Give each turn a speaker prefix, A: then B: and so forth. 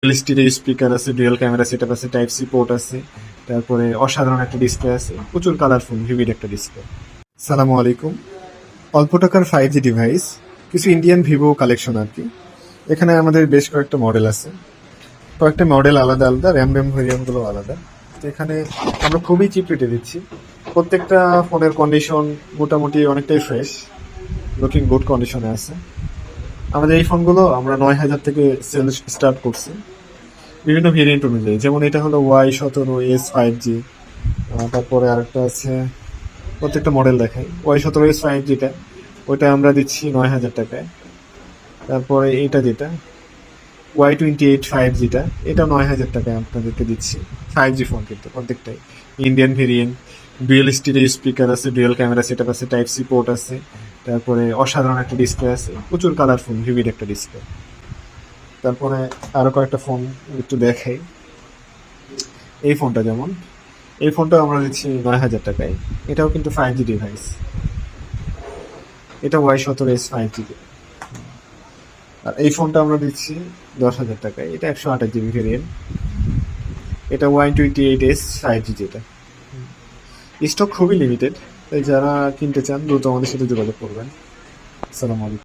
A: LED speaker আছে, dual camera setup আছে, type C port আছে, তারপরে অসাধারণ একটা ডিসপ্লে আছে, প্রচুর কালারফুল ভিভিড একটা ডিসপ্লে। সালামু আলাইকুম। অল্প টাকার 5G ডিভাইস, কিছু ইন্ডিয়ান ভিভো কালেকশন আর কি। এখানে আমাদের বেশ কয়েকটা মডেল আছে, কয়েকটা মডেল আলাদা আলাদা, র্যাম ভেরিয়েন্টগুলো আলাদা। তো এখানে আমরা খুবই চিপ রেটে দিচ্ছি। প্রত্যেকটা ফোনের কন্ডিশন মোটামুটি অনেকটাই ফ্রেশ, লুকিং গুড কন্ডিশনে আছে। আমাদের এই ফোনগুলো আমরা 9,000 থেকে সেল স্টার্ট করছি বিভিন্ন ভেরিয়েন্ট অনুযায়ী। যেমন এটা হলো Y17S 5G, তারপরে আরেকটা আছে, প্রত্যেকটা মডেল দেখাই। Y17S 5Gটা ওইটা আমরা দিচ্ছি 9,000 টাকায়। তারপরে এটা যেটা Y28 5Gটা, এটা 9,000 টাকায় আপনাদেরকে দিচ্ছি। 5G ফোন কিন্তু প্রত্যেকটাই Indian variant, dual stereo speaker আছে, ডুয়াল ক্যামেরা সেটআপ আছে, টাইপ সি পোর্ট আছে, তারপরে অসাধারণ একটা ডিসপ্লে আছে, প্রচুর কালারফুল ভিভিড একটা ডিসপ্লে। তারপরে আরো কয়েকটা ফোন একটু দেখাই। এই ফোনটা যেমন, এই ফোনটা আমরা দিচ্ছি 9,000 টাকায়। এটাও কিন্তু 5G ডিভাইস। এটা Y17S 5G। আর এই ফোনটা আমরা দিচ্ছি 10,000 টাকায়। এটা 128GB ভেরিয়েন্ট। এটা Y28S 5G যেটা। স্টক খুবই লিমিটেড, তাই যারা কিনতে চান দ্রুত আমাদের সাথে যোগাযোগ করবেন। আসসালামু আলাইকুম।